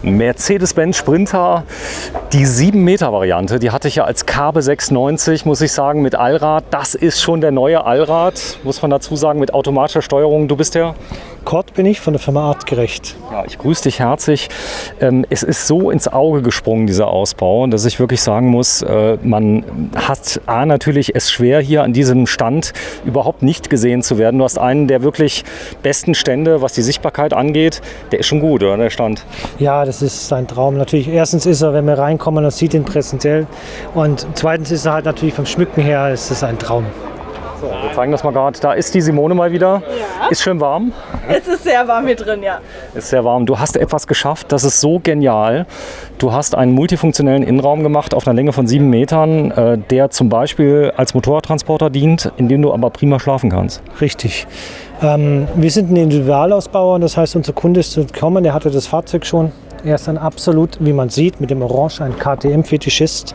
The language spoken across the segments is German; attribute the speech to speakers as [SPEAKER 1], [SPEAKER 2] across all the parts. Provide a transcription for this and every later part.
[SPEAKER 1] Mercedes-Benz Sprinter, die 7-Meter-Variante, die hatte ich ja als Kabe 690, muss ich sagen, mit Allrad. Das ist schon der neue Allrad, muss man dazu sagen, mit automatischer Steuerung. Du bist der?
[SPEAKER 2] Kurt bin ich von der Firma Artgerecht.
[SPEAKER 1] Ja, ich grüße dich herzlich. Es ist so ins Auge gesprungen, dieser Ausbau, dass ich wirklich sagen muss, man hat natürlich es schwer, hier an diesem Stand überhaupt nicht gesehen zu werden. Du hast einen der wirklich besten Stände, was die Sichtbarkeit angeht. Der ist schon gut, oder der Stand?
[SPEAKER 2] Ja, das ist ein Traum. Natürlich, erstens ist er, wenn wir reinkommen, man sieht ihn präsentiell. Und zweitens ist er halt natürlich vom Schmücken her, ist es ein Traum.
[SPEAKER 1] So, wir zeigen das mal gerade. Da ist die Simone mal wieder.
[SPEAKER 3] Ja.
[SPEAKER 1] Ist schön warm.
[SPEAKER 3] Es ist sehr warm hier drin, ja.
[SPEAKER 1] Ist sehr warm. Du hast etwas geschafft, das ist so genial. Du hast einen multifunktionellen Innenraum gemacht auf einer Länge von 7 Metern, der zum Beispiel als Motorradtransporter dient, in dem du aber prima schlafen kannst.
[SPEAKER 2] Richtig. Wir sind ein Individualausbauer, das heißt, unser Kunde ist gekommen, der hatte das Fahrzeug schon. Er ist dann absolut, wie man sieht, mit dem Orange ein KTM-Fetischist.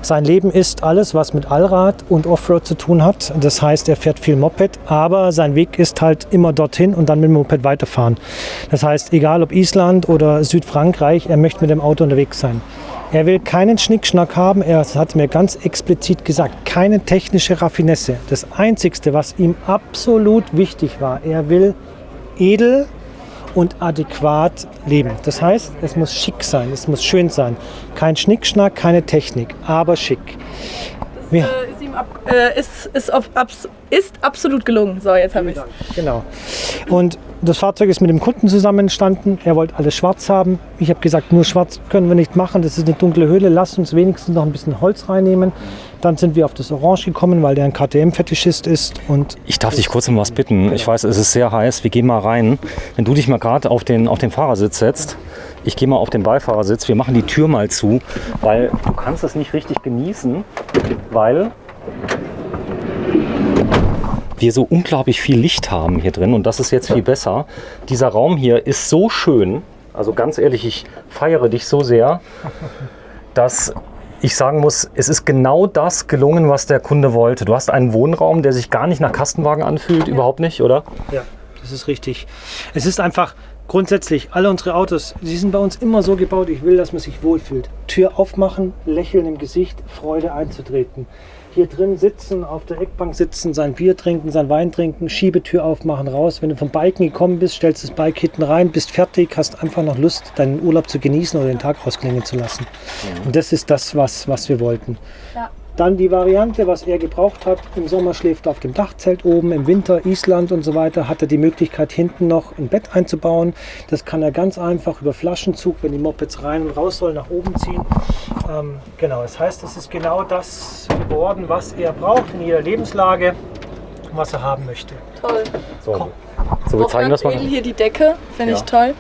[SPEAKER 2] Sein Leben ist alles, was mit Allrad und Offroad zu tun hat. Das heißt, er fährt viel Moped, aber sein Weg ist halt immer dorthin und dann mit dem Moped weiterfahren. Das heißt, egal ob Island oder Südfrankreich, er möchte mit dem Auto unterwegs sein. Er will keinen Schnickschnack haben, er hat mir ganz explizit gesagt, keine technische Raffinesse. Das Einzige, was ihm absolut wichtig war, er will edel und adäquat leben. Das heißt, es muss schick sein, es muss schön sein. Kein Schnickschnack, keine Technik, aber schick.
[SPEAKER 3] Ist absolut gelungen. So, jetzt habe ich es.
[SPEAKER 2] Genau. Und das Fahrzeug ist mit dem Kunden zusammen entstanden. Er wollte alles schwarz haben. Ich habe gesagt, nur schwarz können wir nicht machen. Das ist eine dunkle Höhle. Lasst uns wenigstens noch ein bisschen Holz reinnehmen. Dann sind wir auf das Orange gekommen, weil der ein KTM-Fetischist ist. Und
[SPEAKER 1] ich darf dich kurz um was bitten. Ich weiß, es ist sehr heiß. Wir gehen mal rein. Wenn du dich mal gerade auf den Fahrersitz setzt. Ich gehe mal auf den Beifahrersitz. Wir machen die Tür mal zu, weil du kannst es nicht richtig genießen, weil wir so unglaublich viel Licht haben hier drin und das ist jetzt viel besser. Dieser Raum hier ist so schön, also ganz ehrlich, ich feiere dich so sehr, dass ich sagen muss, es ist genau das gelungen, was der Kunde wollte. Du hast einen Wohnraum, der sich gar nicht nach Kastenwagen anfühlt, überhaupt nicht, oder?
[SPEAKER 2] Ja, das ist richtig. Es ist einfach grundsätzlich, alle unsere Autos, die sind bei uns immer so gebaut, ich will, dass man sich wohlfühlt. Tür aufmachen, Lächeln im Gesicht, Freude einzutreten. Hier drin sitzen, auf der Eckbank sitzen, sein Bier trinken, sein Wein trinken, Schiebetür aufmachen, raus. Wenn du vom Biken gekommen bist, stellst das Bike hinten rein, bist fertig, hast einfach noch Lust, deinen Urlaub zu genießen oder den Tag ausklingen zu lassen. Und das ist das, was wir wollten.
[SPEAKER 3] Ja.
[SPEAKER 2] Dann die Variante, was er gebraucht hat. Im Sommer schläft er auf dem Dachzelt oben, im Winter Island und so weiter. Hat er die Möglichkeit, hinten noch ein Bett einzubauen. Das kann er ganz einfach über Flaschenzug, wenn die Mopeds rein und raus sollen, nach oben ziehen. Genau, das heißt, es ist genau das geworden, was er braucht in jeder Lebenslage, was er haben möchte.
[SPEAKER 3] Toll.
[SPEAKER 1] So, wir zeigen das mal.
[SPEAKER 3] Hier die Decke, finde ich toll.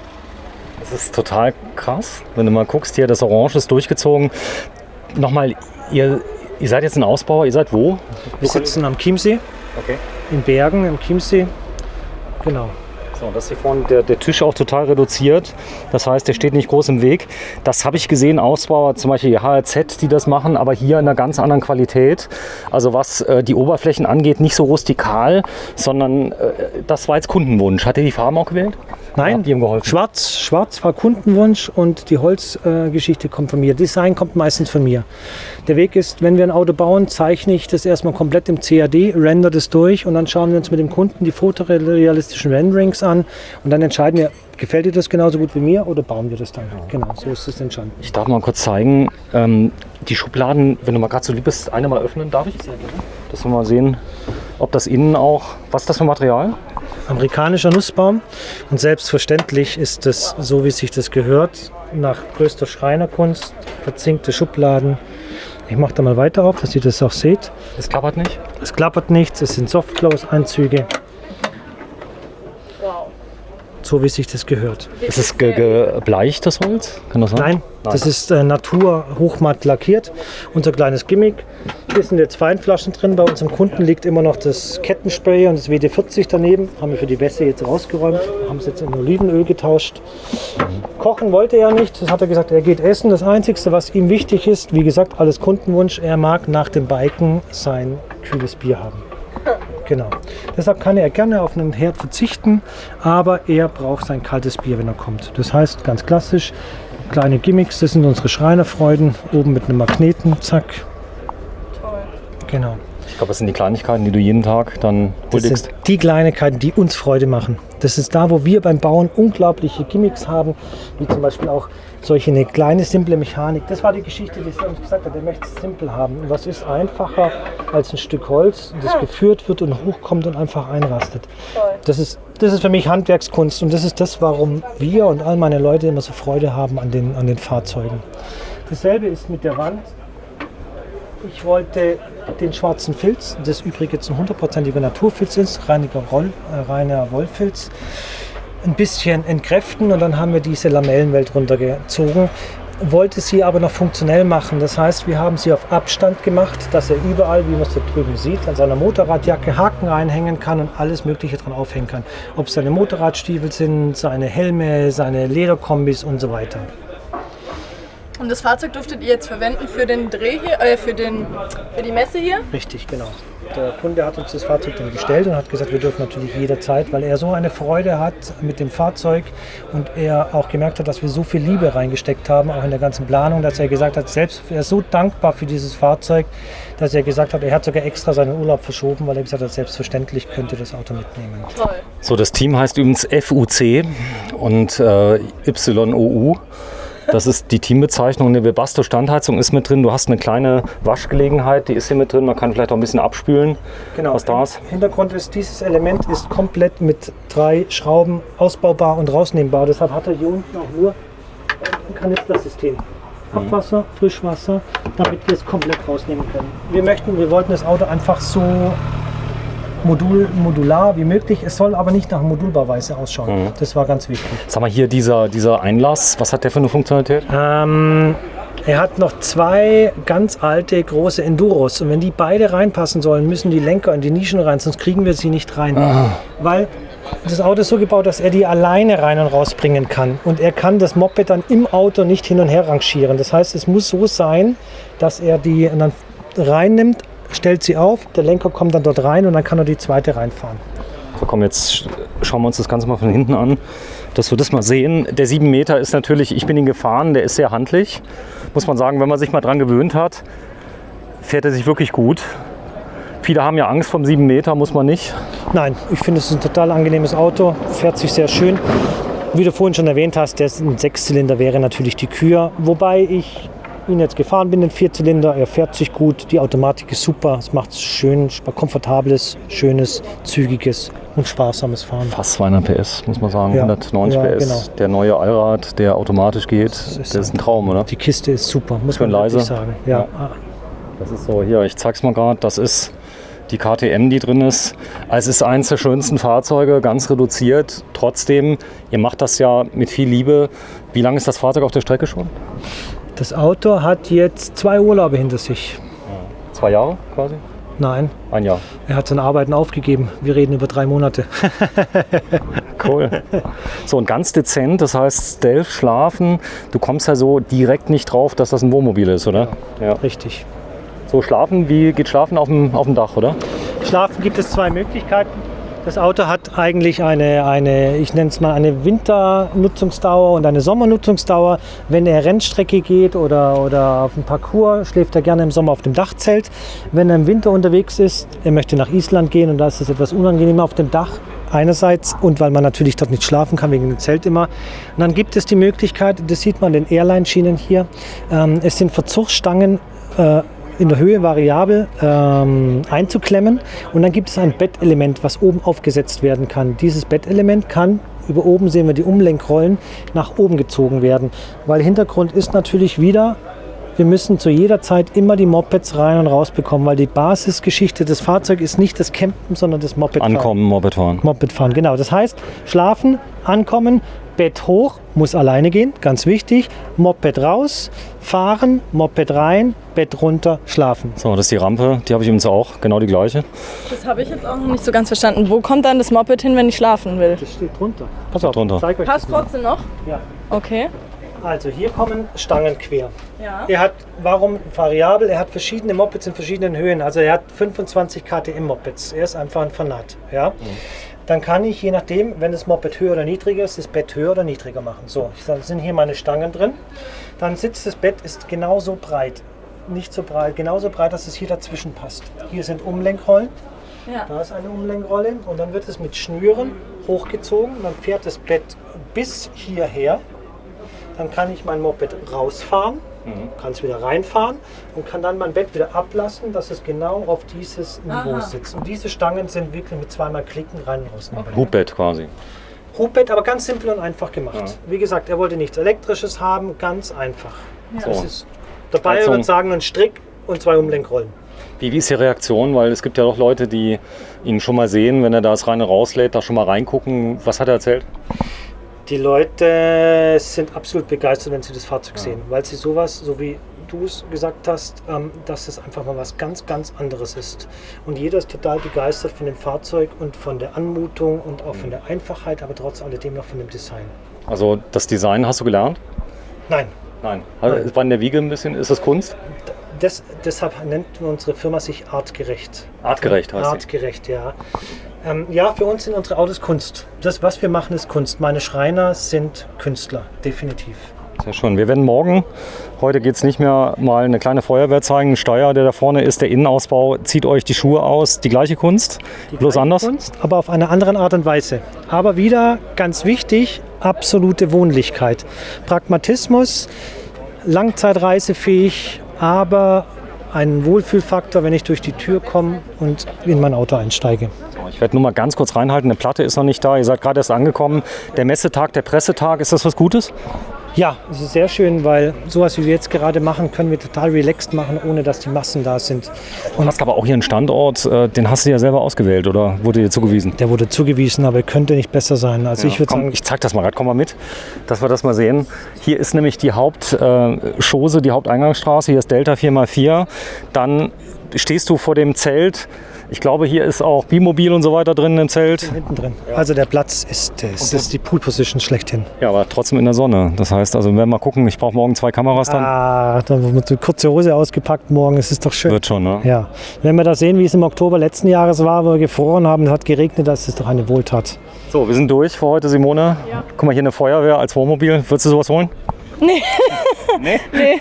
[SPEAKER 1] Das ist total krass. Wenn du mal guckst, hier das Orange ist durchgezogen. Nochmal, ihr seid jetzt ein Ausbauer, ihr seid wo?
[SPEAKER 2] Wir sitzen am Chiemsee, in Bergen im Chiemsee, genau.
[SPEAKER 1] So, das ist hier vorne der Tisch auch total reduziert. Das heißt, der steht nicht groß im Weg. Das habe ich gesehen, Ausbauer, zum Beispiel die HRZ, die das machen, aber hier in einer ganz anderen Qualität. Also was die Oberflächen angeht, nicht so rustikal, sondern das war jetzt Kundenwunsch. Hat ihr die Farben auch gewählt?
[SPEAKER 2] Nein,
[SPEAKER 1] habt ihr ihm geholfen?
[SPEAKER 2] Schwarz war Kundenwunsch und die Holzgeschichte kommt von mir. Design kommt meistens von mir. Der Weg ist, wenn wir ein Auto bauen, zeichne ich das erstmal komplett im CAD, render das durch und dann schauen wir uns mit dem Kunden die fotorealistischen Renderings an und dann entscheiden wir, gefällt dir das genauso gut wie mir oder bauen wir das dann? Genau, so ist es entstanden.
[SPEAKER 1] Ich darf mal kurz zeigen, die Schubladen, wenn du mal gerade so lieb bist, eine mal öffnen, darf ich? Sehr gerne. Dass wir mal sehen, ob das innen auch, was ist das für Material?
[SPEAKER 2] Amerikanischer Nussbaum und selbstverständlich ist das so, wie sich das gehört, nach größter Schreinerkunst, verzinkte Schubladen. Ich mache da mal weiter auf, dass ihr das auch seht.
[SPEAKER 1] Es klappert nicht?
[SPEAKER 2] Es klappert nichts, es sind Softclose-Anzüge.
[SPEAKER 3] Wow.
[SPEAKER 2] So wie sich das gehört.
[SPEAKER 1] Ist es gebleicht, das Holz? Kann das sein?
[SPEAKER 2] Nein, das ist Natur hochmatt lackiert. Unser kleines Gimmick. Hier sind jetzt Weinflaschen drin. Bei unserem Kunden liegt immer noch das Kettenspray und das WD-40 daneben. Haben wir für die Wäsche jetzt rausgeräumt. Haben es jetzt in Olivenöl getauscht. Kochen wollte er nicht. Das hat er gesagt, er geht essen. Das Einzige, was ihm wichtig ist, wie gesagt, alles Kundenwunsch. Er mag nach dem Biken sein kühles Bier haben. Genau. Deshalb kann er gerne auf einen Herd verzichten, aber er braucht sein kaltes Bier, wenn er kommt. Das heißt, ganz klassisch, kleine Gimmicks, das sind unsere Schreinerfreuden. Oben mit einem Magneten, zack.
[SPEAKER 3] Toll.
[SPEAKER 2] Genau.
[SPEAKER 1] Ich glaube, das sind die Kleinigkeiten, die du jeden Tag dann
[SPEAKER 2] Das
[SPEAKER 1] huldigst.
[SPEAKER 2] sind die Kleinigkeiten, die uns Freude machen. Das ist da, wo wir beim Bauen unglaubliche Gimmicks haben, wie zum Beispiel auch solche eine kleine, simple Mechanik. Das war die Geschichte, die er uns gesagt hat, er möchte es simpel haben. Und was ist einfacher als ein Stück Holz, das geführt wird und hochkommt und einfach einrastet.
[SPEAKER 3] Toll.
[SPEAKER 2] Das ist für mich Handwerkskunst und das ist das, warum wir und all meine Leute immer so Freude haben an den Fahrzeugen. Dasselbe ist mit der Wand. Ich wollte den schwarzen Filz, das übrigens ein 100%iger Naturfilz ist, reiner Wollfilz, ein bisschen entkräften und dann haben wir diese Lamellenwelt runtergezogen. Wollte sie aber noch funktionell machen. Das heißt, wir haben sie auf Abstand gemacht, dass er überall, wie man es da drüben sieht, an seiner Motorradjacke Haken reinhängen kann und alles Mögliche dran aufhängen kann. Ob es seine Motorradstiefel sind, seine Helme, seine Lederkombis und so weiter.
[SPEAKER 3] Und das Fahrzeug durftet ihr jetzt verwenden für den Dreh hier, für die Messe hier?
[SPEAKER 2] Richtig, genau. Der Kunde hat uns das Fahrzeug dann gestellt und hat gesagt, wir dürfen natürlich jederzeit, weil er so eine Freude hat mit dem Fahrzeug und er auch gemerkt hat, dass wir so viel Liebe reingesteckt haben, auch in der ganzen Planung, dass er gesagt hat, selbst er ist so dankbar für dieses Fahrzeug, dass er gesagt hat, er hat sogar extra seinen Urlaub verschoben, weil er gesagt hat, selbstverständlich könnte das Auto mitnehmen.
[SPEAKER 3] Toll.
[SPEAKER 1] So, das Team heißt übrigens FUC und YOU. Das ist die Teambezeichnung. Eine Webasto-Standheizung ist mit drin. Du hast eine kleine Waschgelegenheit, die ist hier mit drin. Man kann vielleicht auch ein bisschen abspülen,
[SPEAKER 2] Genau.
[SPEAKER 1] was da ist.
[SPEAKER 2] Hintergrund ist, dieses Element ist komplett mit 3 Schrauben ausbaubar und rausnehmbar. Deshalb hat er hier unten auch nur ein Kanistersystem. Abwasser, Frischwasser, damit wir es komplett rausnehmen können. Wir wollten das Auto einfach so modular wie möglich. Es soll aber nicht nach Modulbauweise ausschauen. Das war ganz wichtig.
[SPEAKER 1] Sag mal, hier dieser Einlass, was hat der für eine Funktionalität?
[SPEAKER 2] Er hat noch 2 ganz alte große Enduros und wenn die beide reinpassen sollen, müssen die Lenker in die Nischen rein, sonst kriegen wir sie nicht rein. Weil das Auto ist so gebaut, dass er die alleine rein und rausbringen kann und er kann das Moped dann im Auto nicht hin und her rangieren. Das heißt, es muss so sein, dass er die dann reinnimmt, stellt sie auf, der Lenker kommt dann dort rein und dann kann er die zweite reinfahren.
[SPEAKER 1] So, komm, jetzt schauen wir uns das Ganze mal von hinten an, dass wir das mal sehen. Der 7 Meter ist natürlich, ich bin ihn gefahren, der ist sehr handlich. Muss man sagen, wenn man sich mal dran gewöhnt hat, fährt er sich wirklich gut. Viele haben ja Angst vom 7 Meter, muss man nicht.
[SPEAKER 2] Nein, ich finde, es ist ein total angenehmes Auto, fährt sich sehr schön. Wie du vorhin schon erwähnt hast, der ist ein 6-Zylinder, wäre natürlich die Kür. Wobei ich ihn jetzt gefahren bin, den 4-Zylinder, er fährt sich gut, die Automatik ist super, es macht schön, komfortables, schönes, zügiges und sparsames Fahren.
[SPEAKER 1] Fast 200 PS, muss man sagen,
[SPEAKER 2] Ja.
[SPEAKER 1] 190
[SPEAKER 2] Ja,
[SPEAKER 1] PS.
[SPEAKER 2] genau.
[SPEAKER 1] Der neue Allrad, der automatisch geht, das ist ein Traum, oder?
[SPEAKER 2] Die Kiste ist super, muss
[SPEAKER 1] Schön
[SPEAKER 2] man wirklich
[SPEAKER 1] leise.
[SPEAKER 2] sagen. Ja.
[SPEAKER 1] Das ist so, hier, ich zeig's mal gerade, das ist die KTM, die drin ist. Es ist eines der schönsten Fahrzeuge, ganz reduziert. Trotzdem, ihr macht das ja mit viel Liebe. Wie lange ist das Fahrzeug auf der Strecke schon?
[SPEAKER 2] Das Auto hat jetzt 2 Urlaube hinter sich.
[SPEAKER 1] 2 Jahre quasi?
[SPEAKER 2] Nein,
[SPEAKER 1] 1 Jahr.
[SPEAKER 2] er hat seine Arbeiten aufgegeben. Wir reden über 3 Monate.
[SPEAKER 1] Cool. So, und ganz dezent, das heißt Stealth, Schlafen. Du kommst ja so direkt nicht drauf, dass das ein Wohnmobil ist, oder? Ja.
[SPEAKER 2] Richtig.
[SPEAKER 1] So, schlafen, wie geht Schlafen auf dem Dach, oder?
[SPEAKER 2] Schlafen gibt es 2 Möglichkeiten. Das Auto hat eigentlich ich nenne es mal eine Winternutzungsdauer und eine Sommernutzungsdauer. Wenn er Rennstrecke geht oder auf dem Parcours, schläft er gerne im Sommer auf dem Dachzelt. Wenn er im Winter unterwegs ist, er möchte nach Island gehen und da ist es etwas unangenehmer auf dem Dach einerseits und weil man natürlich dort nicht schlafen kann wegen dem Zelt immer. Und dann gibt es die Möglichkeit, das sieht man an den Airline-Schienen hier, es sind Verzugsstangen in der Höhe variabel einzuklemmen und dann gibt es ein Bettelement, was oben aufgesetzt werden kann. Dieses Bettelement kann, über oben sehen wir die Umlenkrollen, nach oben gezogen werden, weil Hintergrund ist natürlich wieder, wir müssen zu jeder Zeit immer die Mopeds rein und raus bekommen, weil die Basisgeschichte des Fahrzeugs ist nicht das Campen, sondern das Mopedfahren.
[SPEAKER 1] Ankommen, Moped fahren.
[SPEAKER 2] Mopedfahren, genau. Das heißt, schlafen, ankommen, Bett hoch, muss alleine gehen, ganz wichtig. Moped raus, fahren, Moped rein, Bett runter, schlafen.
[SPEAKER 1] So, das ist die Rampe, die habe ich übrigens auch, genau die gleiche.
[SPEAKER 3] Das habe ich jetzt auch noch nicht so ganz verstanden. Wo kommt dann das Moped hin, wenn ich schlafen will?
[SPEAKER 2] Das steht drunter.
[SPEAKER 1] Pass auf, drunter.
[SPEAKER 2] Zeig euch das
[SPEAKER 3] Passt
[SPEAKER 2] mal.
[SPEAKER 3] trotzdem noch?
[SPEAKER 2] Ja.
[SPEAKER 3] Okay.
[SPEAKER 2] Also hier kommen Stangen quer.
[SPEAKER 3] Ja.
[SPEAKER 2] Er hat, warum variabel? Er hat verschiedene Mopeds in verschiedenen Höhen. Also er hat 25 KTM Mopeds. Er ist einfach ein Fanat. Ja? dann kann ich, je nachdem, wenn das Moped höher oder niedriger ist, das Bett höher oder niedriger machen. So, dann sind hier meine Stangen drin. Dann sitzt das Bett ist genauso breit. Nicht so breit, genauso breit, dass es hier dazwischen passt. Hier sind Umlenkrollen.
[SPEAKER 3] Ja.
[SPEAKER 2] Da ist eine Umlenkrolle und dann wird es mit Schnüren hochgezogen. Dann fährt das Bett bis hierher. Dann kann ich mein Moped rausfahren, kann es wieder reinfahren und kann dann mein Bett wieder ablassen, dass es genau auf dieses Niveau sitzt. Und diese Stangen sind wirklich mit zweimal Klicken rein und raus.
[SPEAKER 1] Hubbett quasi.
[SPEAKER 2] Hubbett, aber ganz simpel und einfach gemacht. Wie gesagt, er wollte nichts Elektrisches haben, ganz einfach.
[SPEAKER 1] So.
[SPEAKER 2] Das ist, dabei würde ich sagen, ein Strick und 2 Umlenkrollen.
[SPEAKER 1] Wie ist die Reaktion? Weil es gibt ja doch Leute, die ihn schon mal sehen, wenn er das rein und rauslädt, da schon mal reingucken. Was hat er erzählt?
[SPEAKER 2] Die Leute sind absolut begeistert, wenn sie das Fahrzeug sehen, weil sie sowas, so wie du es gesagt hast, dass es einfach mal was ganz, ganz anderes ist. Und jeder ist total begeistert von dem Fahrzeug und von der Anmutung und auch von der Einfachheit, aber trotz alledem noch von dem Design.
[SPEAKER 1] Also das Design hast du gelernt?
[SPEAKER 2] Nein.
[SPEAKER 1] Nein. Also, war in der Wiege ein bisschen, ist das Kunst?
[SPEAKER 2] Deshalb nennt unsere Firma sich Artgerecht.
[SPEAKER 1] Artgerecht heißt sie.
[SPEAKER 2] Artgerecht, ja. Ja, für uns sind unsere Autos Kunst. Das, was wir machen, ist Kunst. Meine Schreiner sind Künstler, definitiv.
[SPEAKER 1] Sehr schön. Wir werden morgen, heute geht es nicht mehr, mal eine kleine Feuerwehr zeigen. Ein Steuer, der da vorne ist, der Innenausbau, zieht euch die Schuhe aus. Die gleiche Kunst, bloß anders?
[SPEAKER 2] Kunst, aber auf eine andere Art und Weise. Aber wieder, ganz wichtig, absolute Wohnlichkeit. Pragmatismus, langzeitreisefähig, aber einen Wohlfühlfaktor, wenn ich durch die Tür komme und in mein Auto einsteige.
[SPEAKER 1] Ich werde nur mal ganz kurz reinhalten, eine Platte ist noch nicht da, ihr seid gerade erst angekommen. Der Messetag, der Pressetag, ist das was Gutes?
[SPEAKER 2] Ja, es ist sehr schön, weil sowas, wie wir jetzt gerade machen, können wir total relaxed machen, ohne dass die Massen da sind.
[SPEAKER 1] Du hast aber auch hier einen Standort, den hast du ja selber ausgewählt oder wurde dir zugewiesen?
[SPEAKER 2] Der wurde zugewiesen, aber könnte nicht besser sein. Also ich würde sagen,
[SPEAKER 1] ich zeig das mal gerade, komm mal mit, dass wir das mal sehen. Hier ist nämlich die Hauptschose, die Haupteingangsstraße, hier ist Delta 4x4. Dann stehst du vor dem Zelt. Ich glaube, hier ist auch Bimobil und so weiter drin im Zelt.
[SPEAKER 2] Hinten drin. Also der Platz ist die Pool Position schlechthin.
[SPEAKER 1] Ja, aber trotzdem in der Sonne. Das heißt, also wenn wir mal gucken, ich brauche morgen 2 Kameras dann.
[SPEAKER 2] Dann wird eine kurze Hose ausgepackt morgen, es ist doch schön.
[SPEAKER 1] Wird schon, ne?
[SPEAKER 2] Ja. Wenn wir das sehen, wie es im Oktober letzten Jahres war, wo wir gefroren haben, es hat geregnet, das ist doch eine Wohltat.
[SPEAKER 1] So, wir sind durch für heute, Simone. Ja. Guck mal, hier eine Feuerwehr als Wohnmobil. Würdest du sowas holen?
[SPEAKER 3] Nee.
[SPEAKER 1] Nee?
[SPEAKER 3] Nee.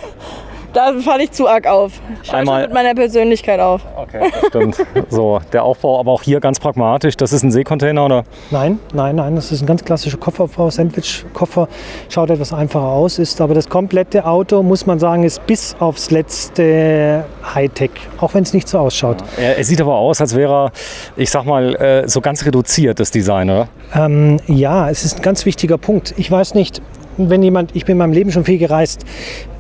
[SPEAKER 3] Da falle ich zu arg auf. Ich falle schon mit meiner Persönlichkeit auf.
[SPEAKER 1] Okay, das stimmt. So, der Aufbau, aber auch hier ganz pragmatisch. Das ist ein Seekontainer, oder?
[SPEAKER 2] Nein, das ist ein ganz klassischer Kofferaufbau. Sandwich-Koffer schaut etwas einfacher aus, ist aber das komplette Auto, muss man sagen, ist bis aufs letzte Hightech, auch wenn es nicht so ausschaut.
[SPEAKER 1] Ja, er sieht aber aus, als wäre er, ich sag mal, so ganz reduziert, das Design, oder?
[SPEAKER 2] Ja, es ist ein ganz wichtiger Punkt. Ich weiß nicht, ich bin in meinem Leben schon viel gereist.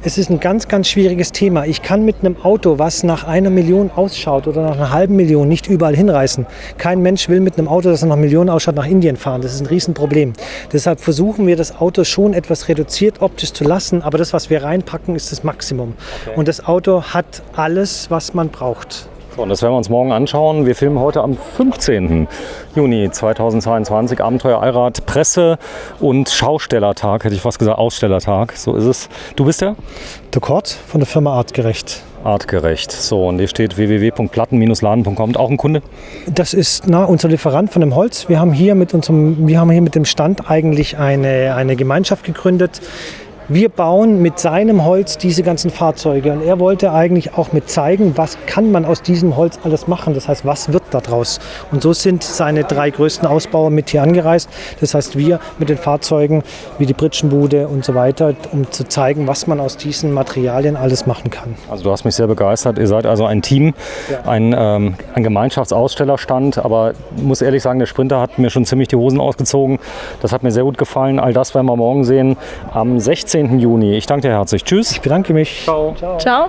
[SPEAKER 2] Es ist ein ganz, ganz schwieriges Thema. Ich kann mit einem Auto, was nach 1 Million ausschaut oder nach einer halben Million, nicht überall hinreisen. Kein Mensch will mit einem Auto, das nach 1 Million ausschaut, nach Indien fahren. Das ist ein Riesenproblem. Deshalb versuchen wir, das Auto schon etwas reduziert optisch zu lassen, aber das, was wir reinpacken, ist das Maximum. Okay. Und das Auto hat alles, was man braucht.
[SPEAKER 1] So, und das werden wir uns morgen anschauen. Wir filmen heute am 15. Juni 2022 Abenteuer Allrad Presse- und Schaustellertag, hätte ich fast gesagt, Ausstellertag. So ist es. Du bist der?
[SPEAKER 2] Der Kurt von der Firma Artgerecht.
[SPEAKER 1] Artgerecht. So, und hier steht www.platten-laden.com. Auch ein Kunde?
[SPEAKER 2] Das ist unser Lieferant von dem Holz. Wir haben hier mit dem Stand eigentlich eine Gemeinschaft gegründet. Wir bauen mit seinem Holz diese ganzen Fahrzeuge und er wollte eigentlich auch mit zeigen, was kann man aus diesem Holz alles machen. Das heißt, was wird da draus? Und so sind seine 3 größten Ausbauer mit hier angereist. Das heißt, wir mit den Fahrzeugen wie die Pritschenbude und so weiter, um zu zeigen, was man aus diesen Materialien alles machen kann.
[SPEAKER 1] Also du hast mich sehr begeistert. Ihr seid also ein Team, ja. ein Gemeinschaftsausstellerstand. Aber ich muss ehrlich sagen, der Sprinter hat mir schon ziemlich die Hosen ausgezogen. Das hat mir sehr gut gefallen. All das werden wir morgen sehen am 16. Juni. Ich danke dir herzlich. Tschüss.
[SPEAKER 2] Ich bedanke mich.
[SPEAKER 1] Ciao.
[SPEAKER 3] Ciao.